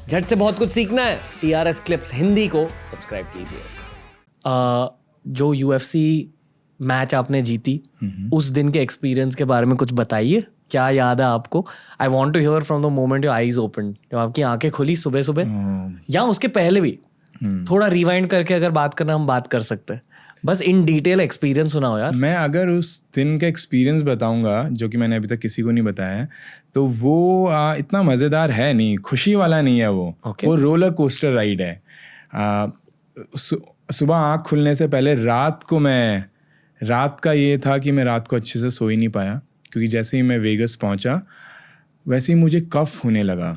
झट से बहुत कुछ सीखना है, TRS क्लिप्स हिंदी को सब्सक्राइब कीजिए। जो UFC मैच आपने जीती, उस दिन के एक्सपीरियंस के बारे में कुछ बताइए। क्या याद है आपको? I want to hear from the moment your eyes open, जब आपकी आंखें खुली सुबह सुबह, या उसके पहले भी। थोड़ा रिवाइंड करके अगर बात करना, हम बात कर सकते हैं। बस इन डिटेल एक्सपीरियंस सुनाओ यार। मैं अगर उस दिन का एक्सपीरियंस बताऊंगा, जो कि मैंने अभी तक किसी को नहीं बताया है, तो वो इतना मज़ेदार है नहीं, खुशी वाला नहीं है वो। वो रोलर कोस्टर राइड है। सुबह आँख खुलने से पहले रात का ये था कि मैं रात को अच्छे से सो ही नहीं पाया, क्योंकि जैसे ही मैं वेगस पहुंचा वैसे ही मुझे कफ़ होने लगा।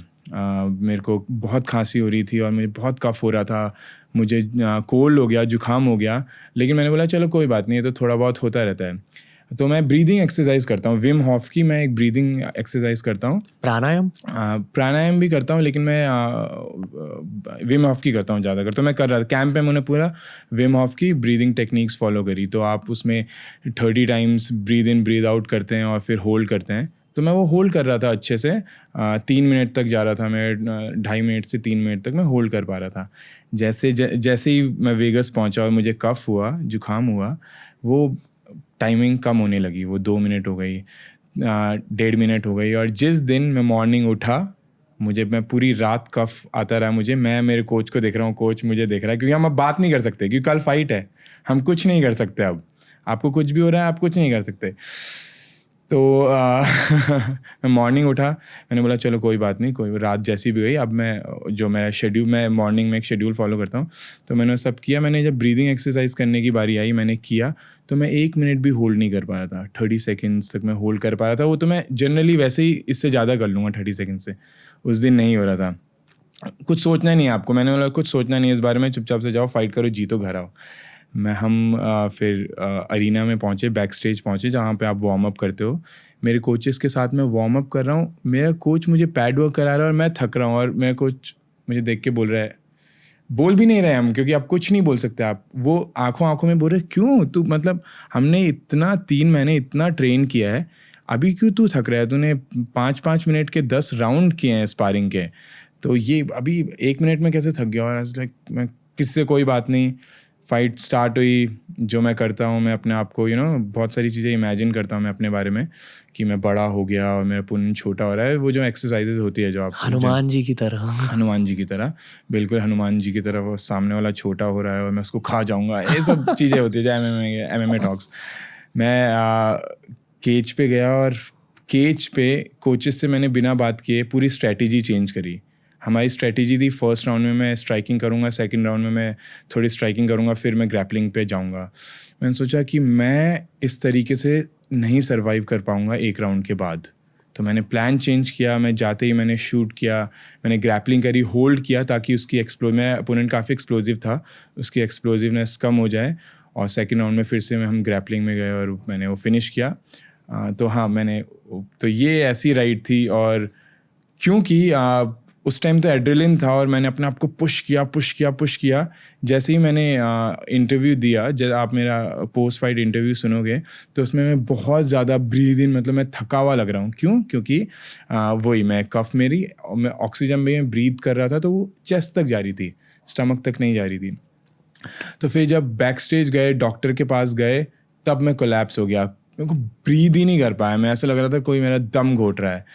मेरे को बहुत खांसी हो रही थी और मुझे बहुत कफ़ हो रहा था, मुझे कोल्ड हो गया, जुकाम हो गया। लेकिन मैंने बोला चलो कोई बात नहीं, ये तो थोड़ा बहुत होता रहता है। तो मैं ब्रीदिंग एक्सरसाइज करता हूँ, विम हॉफ की मैं एक ब्रीदिंग एक्सरसाइज करता हूँ। प्राणायाम भी करता हूँ, लेकिन मैं विम हॉफ की करता हूँ ज़्यादातर। तो मैं कर रहा था कैंप में, मैंने पूरा विम हॉफ की ब्रीदिंग टेक्निक्स फॉलो करी। तो आप उसमें 30 times breathe in breathe out करते हैं और फिर होल्ड करते हैं। तो मैं वो होल्ड कर रहा था अच्छे से, 3 मिनट तक जा रहा था मैं, 2.5 मिनट से 3 मिनट तक मैं होल्ड कर पा रहा था। जैसे ही मैं वेगस पहुंचा और मुझे कफ़ हुआ, जुकाम हुआ, वो टाइमिंग कम होने लगी। वो 2 मिनट हो गई, 1.5 मिनट हो गई। और जिस दिन मैं मॉर्निंग उठा, मैं पूरी रात कफ़ आता रहा मुझे। मैं मेरे कोच को देख रहा हूँ, कोच मुझे देख रहा है, क्योंकि हम अब बात नहीं कर सकते, क्योंकि कल फाइट है, हम कुछ नहीं कर सकते। अब आपको कुछ भी हो रहा है, आप कुछ नहीं कर सकते। तो मैं मॉर्निंग उठा, मैंने बोला चलो कोई बात नहीं, कोई रात जैसी भी हुई, अब मैं मॉर्निंग में एक शेड्यूल फॉलो करता हूँ। तो मैंने सब किया। मैंने जब ब्रीदिंग एक्सरसाइज करने की बारी आई, मैंने किया, तो मैं 1 मिनट भी होल्ड नहीं कर पा रहा था। 30 सेकेंड्स तक मैं होल्ड कर पा रहा था। वो तो मैं जनरली वैसे ही इससे ज़्यादा कर लूँगा 30 सेकेंड से, उस दिन नहीं हो रहा था। कुछ सोचना नहीं है आपको, मैंने बोला कुछ सोचना नहीं है इस बारे में, चुपचाप से जाओ, फाइट करो, जीतो, घर आओ। फिर अरीना में पहुँचे, बैक स्टेज पहुँचे, जहाँ पे आप वार्म अप करते हो। मेरे कोचेस के साथ मैं वार्म अप कर रहा हूँ, मेरा कोच मुझे पैड वर्क करा रहा है और मैं थक रहा हूँ, और मेरा कोच मुझे देख के बोल रहा है, बोल भी नहीं रहे हम, क्योंकि आप कुछ नहीं बोल सकते। आप वो आंखों में बोल रहे, क्यों तू, मतलब हमने 3 महीने इतना ट्रेन किया है, अभी क्यों तू थक रहा है? तूने 5-5 मिनट के 10 राउंड किए हैं स्पारिंग के, तो ये अभी 1 मिनट में कैसे थक गया? और लाइक मैं किससे, कोई बात नहीं। फाइट स्टार्ट हुई। जो मैं करता हूँ, मैं अपने आप को बहुत सारी चीज़ें इमेजिन करता हूँ मैं अपने बारे में, कि मैं बड़ा हो गया और मेरा पुण्य छोटा हो रहा है। वो जो एक्सरसाइजेज होती है, जो आप हनुमान जी की तरह, बिल्कुल हनुमान जी की तरह, वो सामने वाला छोटा हो रहा है और मैं उसको खा जाऊँगा, ये सब चीज़ें होती है, चाहे MMA टॉक्स। मैं केज पे गया और केज पे कोचेस से मैंने बिना बात किए पूरी स्ट्रैटेजी चेंज करी। हमारी स्ट्रैटेजी थी, फर्स्ट राउंड में मैं स्ट्राइकिंग करूँगा, सेकंड राउंड में मैं थोड़ी स्ट्राइकिंग करूँगा, फिर मैं ग्रैपलिंग पे जाऊँगा। मैंने सोचा कि मैं इस तरीके से नहीं सर्वाइव कर पाऊँगा एक राउंड के बाद। तो मैंने प्लान चेंज किया। मैं जाते ही मैंने शूट किया, मैंने ग्रैपलिंग करी, होल्ड किया, ताकि उसकी मेरा अपोनेंट काफ़ी एक्सप्लोजिव था, उसकी एक्सप्लोजिवनेस कम हो जाए। और सेकंड राउंड में फिर से हम ग्रैपलिंग में गए और मैंने वो फिनिश किया। तो हाँ, तो ये ऐसी राइड थी। और क्योंकि उस टाइम तो एड्रेलिन था और मैंने अपने आप को पुश किया। जैसे ही मैंने इंटरव्यू दिया, जब आप मेरा पोस्ट फाइट इंटरव्यू सुनोगे, तो उसमें मैं बहुत ज़्यादा ब्रीद इन, मतलब मैं थका हुआ लग रहा हूँ। क्यों? क्योंकि वही मैं मैं ऑक्सीजन में ब्रीद कर रहा था, तो वो चेस्ट तक जा रही थी, स्टमक तक नहीं जा रही थी। तो फिर जब बैक स्टेज गए, डॉक्टर के पास गए, तब मैं कोलैप्स हो गया। मेरे को ब्रीद ही नहीं कर पाया, मैं ऐसा लग रहा था कोई मेरा दम घोट रहा है।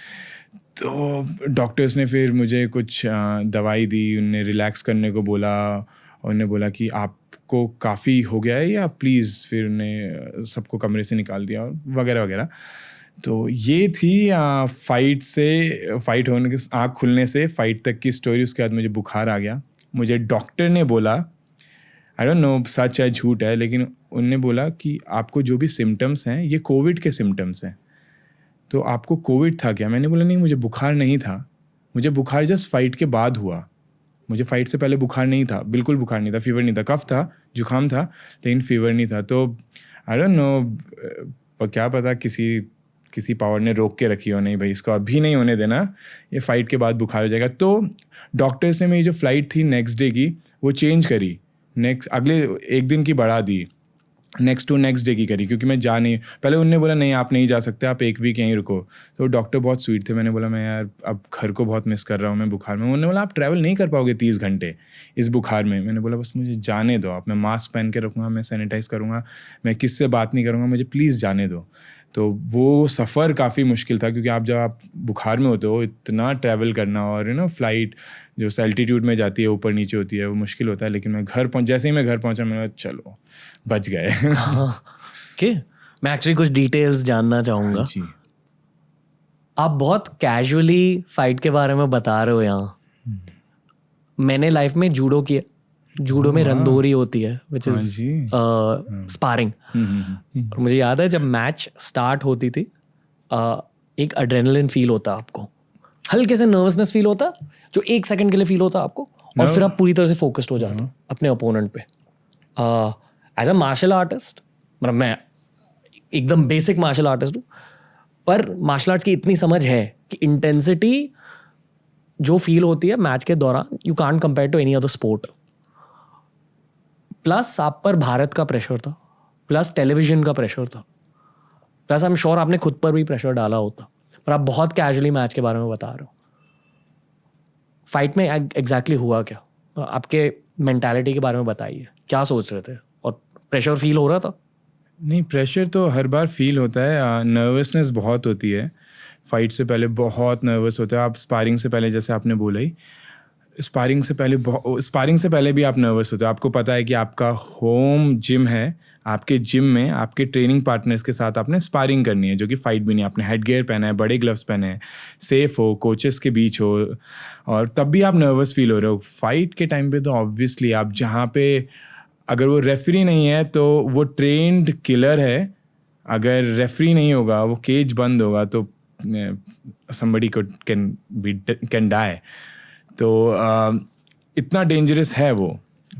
तो डॉक्टर्स ने फिर मुझे कुछ दवाई दी, उनने रिलैक्स करने को बोला, और उन्होंने बोला कि आपको काफ़ी हो गया है, या प्लीज़, फिर उन्हें सबको कमरे से निकाल दिया वगैरह वगैरह। तो ये थी फाइट होने के, आँख खुलने से फाइट तक की स्टोरी। उसके बाद मुझे बुखार आ गया। मुझे डॉक्टर ने बोला, आई डोंट नो सच है झूठ है, लेकिन उनने बोला कि आपको जो भी सिम्टम्स हैं, ये कोविड के सिम्टम्स हैं, तो आपको कोविड था क्या? मैंने बोला नहीं, मुझे बुखार नहीं था, मुझे बुखार जस्ट फाइट के बाद हुआ, मुझे फाइट से पहले बुखार नहीं था, बिल्कुल बुखार नहीं था, फीवर नहीं था, कफ था, जुकाम था, लेकिन फीवर नहीं था। तो आई डोंट नो, पर क्या पता किसी पावर ने रोक के रखी हो, नहीं भाई इसको अभी नहीं होने देना, ये फाइट के बाद बुखार हो जाएगा। तो डॉक्टर्स ने मेरी जो फ़्लाइट थी नेक्स्ट डे की, वो चेंज करी, अगले 1 दिन की बढ़ा दी। नेक्स्ट टू नेक्स्ट डे की करी, क्योंकि मैं जा नहीं, पहले उनने बोला नहीं आप नहीं जा सकते, आप एक वीक यहीं रुको। तो डॉक्टर बहुत स्वीट थे, मैंने बोला मैं यार अब घर को बहुत मिस कर रहा हूँ मैं बुखार में। उन्होंने बोला आप ट्रैवल नहीं कर पाओगे 30 घंटे इस बुखार में। मैंने बोला बस मुझे जाने दो आप, मैं मास्क पहन के रखूँगा, मैं सैनिटाइज़ करूँगा, मैं किससे बात नहीं करूँगा, मुझे प्लीज़ जाने दो। तो वो सफ़र काफ़ी मुश्किल था, क्योंकि आप जब आप बुखार में होते हो इतना ट्रैवल करना, और फ्लाइट जो एल्टीट्यूड में जाती है ऊपर नीचे होती है, वो मुश्किल होता है। लेकिन मैं जैसे ही मैं घर पहुंचा मैंने कहा चलो बच गए। ओके, मैं एक्चुअली कुछ डिटेल्स जानना चाहूँगा। जी। आप बहुत कैजुअली फाइट के बारे में बता रहे हो यहाँ। मैंने लाइफ में जूडो किया, जूडो में रंदोरी होती है विच इज स्पारिंग। और मुझे याद है जब मैच स्टार्ट होती थी एक एड्रेनलिन फील होता आपको, हल्के से नर्वसनेस फील होता जो 1 सेकंड के लिए फील होता आपको, और फिर आप पूरी तरह से फोकस्ड हो जाते हो अपने ओपोनेंट पे। एज अ मार्शल आर्टिस्ट, मतलब मैं एकदम बेसिक मार्शल आर्टिस्ट हूँ, पर मार्शल आर्ट्स की इतनी समझ है कि इंटेंसिटी जो फील होती है मैच के दौरान you can't compare to any other sport. Plus आप पर भारत का प्रेशर था, प्लस टेलीविजन का प्रेशर था, प्लस आई एम श्योर आपने खुद पर भी प्रेशर डाला होता, पर आप बहुत कैजुअली मैच के बारे में बता रहे हो। फाइट में एग्जैक्टली हुआ क्या? आपके मेंटालिटी के बारे में बताइए, क्या सोच रहे थे और प्रेशर फील हो रहा था? नहीं, प्रेशर तो हर बार फील होता है, नर्वसनेस बहुत होती है। फाइट से पहले बहुत नर्वस होता है आप। स्पारिंग से पहले जैसे आपने बोला ही, स्पारिंग से पहले भी आप नर्वस होते हो। आपको पता है कि आपका होम जिम है, आपके जिम में आपके ट्रेनिंग पार्टनर्स के साथ आपने स्पारिंग करनी है, जो कि फाइट भी नहीं। आपने हेड गियर पहना है, बड़े ग्लव्स पहने हैं, सेफ हो, कोचेस के बीच हो, और तब भी आप नर्वस फील हो रहे हो। फाइट के टाइम पे तो ऑब्वियसली आप जहाँ पे, अगर वो रेफरी नहीं है तो वो ट्रेंड किलर है, अगर रेफरी नहीं होगा, वो केज बंद होगा, तो somebody can die। तो इतना डेंजरस है वो।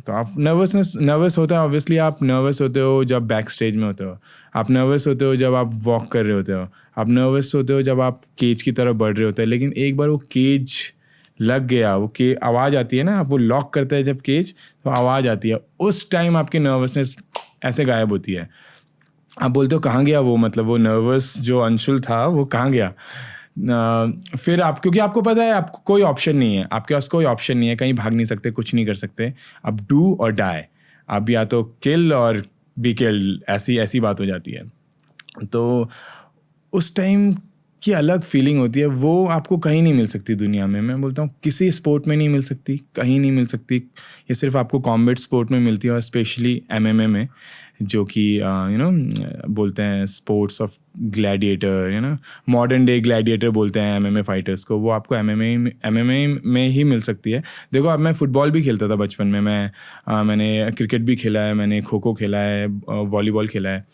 तो आप नर्वस होता है। ऑब्वियसली आप नर्वस होते हो जब बैक स्टेज में होते हो, आप नर्वस होते हो जब आप वॉक कर रहे होते हो, आप नर्वस होते हो जब आप केज की तरफ बढ़ रहे होते हैं। लेकिन एक बार वो केज लग गया, वो आवाज़ आती है ना, आप वो लॉक करते हैं जब केज, तो आवाज़ आती है, उस टाइम आपकी नर्वसनेस ऐसे गायब होती है। आप बोलते हो कहाँ गया वो, मतलब वो नर्वस जो अंशुल था वो कहाँ गया। फिर आप, क्योंकि आपको पता है आपको कोई ऑप्शन नहीं है, आपके पास कोई ऑप्शन नहीं है, कहीं भाग नहीं सकते, कुछ नहीं कर सकते, अब डू और डाई, अब या तो किल और बी किल, ऐसी बात हो जाती है। तो उस टाइम की अलग फीलिंग होती है, वो आपको कहीं नहीं मिल सकती दुनिया में। मैं बोलता हूँ किसी स्पोर्ट में नहीं मिल सकती, कहीं नहीं मिल सकती, ये सिर्फ आपको कॉम्बैट स्पोर्ट में मिलती है, और स्पेशली MMA में, जो कि बोलते हैं sports of gladiator, modern day gladiator बोलते हैं MMA फाइटर्स को, वो आपको MMA में ही मिल सकती है। देखो, अब मैं फ़ुटबॉल भी खेलता था बचपन में, मैंने क्रिकेट भी खेला है, मैंने खो खो खेला है, वॉलीबॉल खेला है।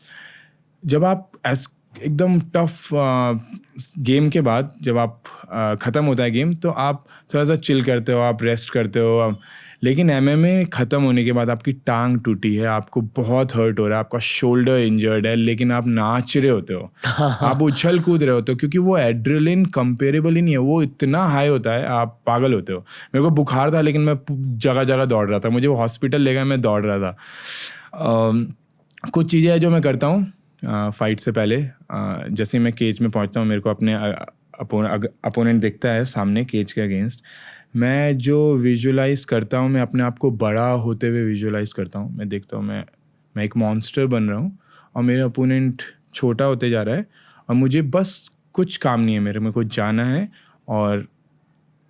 जब आप एकदम टफ गेम के बाद जब आप ख़त्म होता है गेम, तो आप थोड़ा सा चिल करते हो, आप रेस्ट करते हो। लेकिन MMA ख़त्म होने के बाद आपकी टांग टूटी है, आपको बहुत हर्ट हो रहा है, आपका शोल्डर इंजर्ड है, लेकिन आप नाच रहे होते हो, आप उछल कूद रहे होते हो, क्योंकि वो एड्रेनलिन कंपेरेबल ही नहीं है, वो इतना हाई होता है, आप पागल होते हो। मेरे को बुखार था, लेकिन मैं जगह जगह दौड़ रहा था, मुझे वो हॉस्पिटल ले गए, मैं दौड़ रहा था। कुछ चीज़ें हैं जो मैं करता हूँ फाइट से पहले। जैसे मैं केज में पहुँचता हूँ, मेरे को अपने अपोनेंट दिखता है सामने केज के अगेंस्ट, मैं जो विजुलाइज़ करता हूँ, मैं अपने आप को बड़ा होते हुए विजुलाइज़ करता हूँ। मैं देखता हूँ मैं एक मॉन्स्टर बन रहा हूँ, और मेरा अपोनेंट छोटा होते जा रहा है, और मुझे बस कुछ काम नहीं है, मेरे को जाना है, और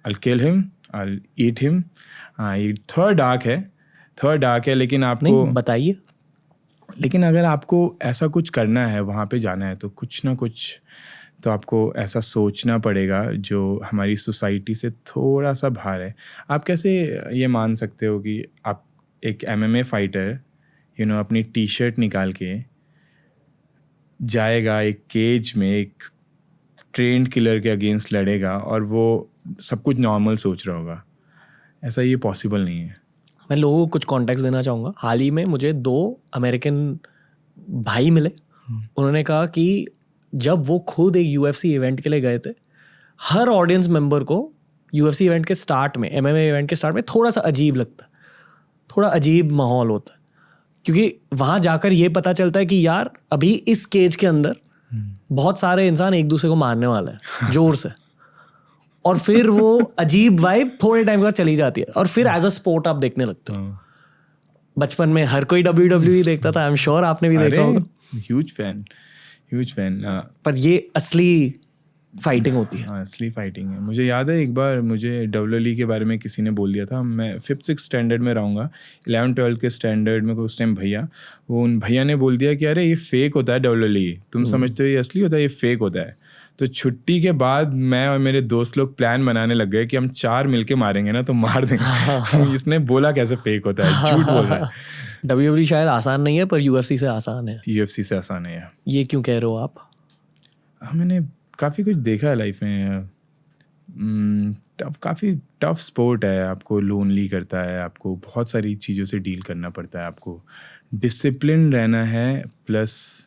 I'll kill him, I'll eat him। ये थर्ड आर्क है, लेकिन आपको बताइए। लेकिन अगर आपको ऐसा कुछ करना है, वहाँ पे जाना है, तो कुछ ना कुछ तो आपको ऐसा सोचना पड़ेगा जो हमारी सोसाइटी से थोड़ा सा बाहर है। आप कैसे ये मान सकते हो कि आप एक MMA फाइटर अपनी टी-शर्ट निकाल के जाएगा एक केज में, एक ट्रेंड किलर के अगेंस्ट लड़ेगा, और वो सब कुछ नॉर्मल सोच रहा होगा? ऐसा ये पॉसिबल नहीं है। मैं लोगों को कुछ कॉन्टेक्स्ट देना चाहूँगा। हाल ही में मुझे 2 अमेरिकन भाई मिले, उन्होंने कहा कि जब वो खुद एक UFC इवेंट के लिए गए थे, हर ऑडियंस मेंबर को UFC इवेंट के स्टार्ट में, MMA इवेंट के स्टार्ट में थोड़ा सा अजीब लगता है, थोड़ा अजीब माहौल होता है, क्योंकि वहां जाकर ये पता चलता है कि यार अभी इस केज के अंदर बहुत सारे इंसान एक दूसरे को मारने वाले हैं जोर से, और फिर वो अजीब वाइब थोड़े टाइम बाद चली जाती है और फिर एज अ स्पोर्ट आप देखने लगते हो। बचपन में हर कोई WWE देखता था, आई एम श्योर आपने भी देखा होगा। Huge fan. पर ये असली फाइटिंग होती है। हाँ, असली फाइटिंग है। मुझे याद है एक बार मुझे WWE के बारे में किसी ने बोल दिया था, मैं 5th-6th स्टैंडर्ड में रहूँगा, 11th-12th के स्टैंडर्ड में उस टाइम भैया, वो उन भैया ने बोल दिया कि अरे ये फेक होता है WWE, तुम समझते हो ये असली होता है, ये फेक होता है। तो छुट्टी के बाद मैं और मेरे दोस्त लोग प्लान बनाने लग गए कि हम 4 मिलके मारेंगे ना तो मार देंगे। इसने बोला कैसे फेक होता है, झूठ बोल रहा है। WWE शायद आसान नहीं है पर UFC से आसान है। UFC से आसान है। ये क्यों कह रहे हो आप? मैंने काफ़ी कुछ देखा है लाइफ में। काफ़ी टफ स्पोर्ट है, आपको लोनली करता है, आपको बहुत सारी चीज़ों से डील करना पड़ता है, आपको डिसिप्लिन रहना है, प्लस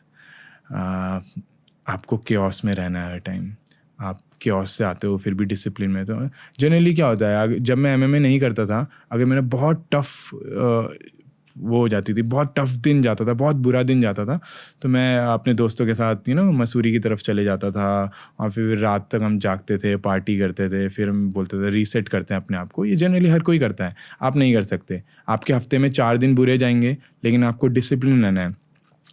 आपको क्योस में रहना है हर टाइम। आप क्योस से आते हो फिर भी डिसिप्लिन में। तो जनरली क्या होता है, जब मैं MMA नहीं करता था, अगर मैंने बहुत टफ वो हो जाती थी, बहुत टफ दिन जाता था, बहुत बुरा दिन जाता था, तो मैं अपने दोस्तों के साथ मसूरी की तरफ चले जाता था, और फिर रात तक हम जागते थे, पार्टी करते थे, फिर हम बोलते थे रीसेट करते हैं अपने आप को। ये जनरली हर कोई करता है, आप नहीं कर सकते। आपके हफ्ते में 4 दिन बुरे जाएंगे, लेकिन आपको डिसिप्लिन रहना है।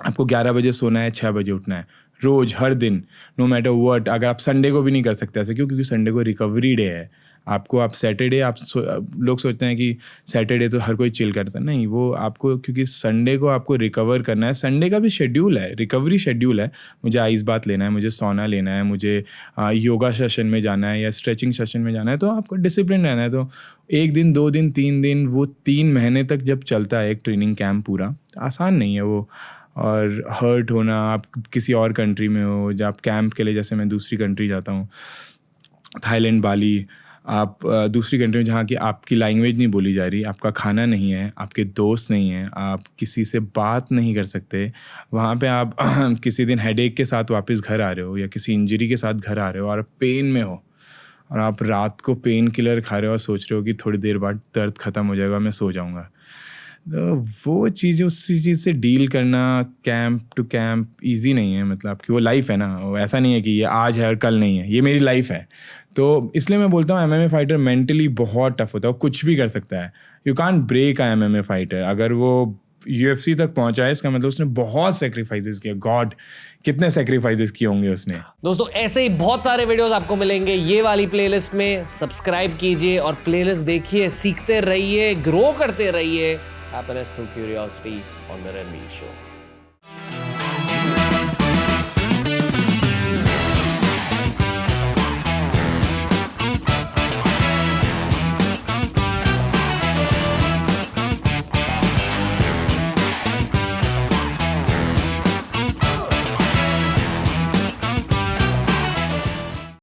आपको 11 बजे सोना है, 6 बजे उठना है, रोज़ हर दिन, नो मैटर व्हाट। अगर आप संडे को भी नहीं कर सकते ऐसे, क्योंकि संडे को रिकवरी डे है आपको। आप सैटरडे लोग सोचते हैं कि सैटरडे तो हर कोई चिल करता है, नहीं, वो आपको, क्योंकि संडे को आपको रिकवर करना है। संडे का भी शेड्यूल है, रिकवरी शेड्यूल है। मुझे आइस बात लेना है, मुझे सोना लेना है, मुझे योगा सेशन में जाना है या स्ट्रेचिंग सेशन में जाना है, तो आपको डिसिप्लिन रहना है। तो 1 दिन 2 दिन 3 दिन, वो 3 महीने तक जब चलता है एक ट्रेनिंग कैंप पूरा, आसान नहीं है वो। और हर्ट होना, आप किसी और कंट्री में हो, जब आप कैंप के लिए, जैसे मैं दूसरी कंट्री जाता हूँ, थाईलैंड, बाली, आप दूसरी कंट्री में जहाँ की आपकी लैंग्वेज नहीं बोली जा रही, आपका खाना नहीं है, आपके दोस्त नहीं हैं, आप किसी से बात नहीं कर सकते, वहाँ पे आप किसी दिन हेडेक के साथ वापस घर आ रहे हो या किसी इंजरी के साथ घर आ रहे हो और पेन में हो, और आप रात को पेन किलर खा रहे हो और सोच रहे हो कि थोड़ी देर बाद दर्द ख़त्म हो जाएगा, मैं सो जाऊँगा। तो वो चीज़ें, उसी चीज़ से डील करना कैंप टू कैंप ईजी नहीं है। मतलब कि वो लाइफ है ना, वो ऐसा नहीं है कि ये आज है और कल नहीं है, ये मेरी लाइफ है। तो इसलिए मैं बोलता हूँ MMA फाइटर मेंटली बहुत टफ होता है, वो कुछ भी कर सकता है। You can't break a MMA fighter. अगर वो UFC तक पहुंचा है, इसका मतलब उसने बहुत सेक्रीफाइसेस किया। गॉड, कितने सेक्रीफाइसेस किए होंगे उसने। दोस्तों ऐसे ही बहुत सारे वीडियोस आपको मिलेंगे ये वाली प्लेलिस्ट में। सब्सक्राइब कीजिए और प्लेलिस्ट देखिए, सीखते रहिए, ग्रो करते रहिए। Happiness through Curiosity on the Ranveer Show.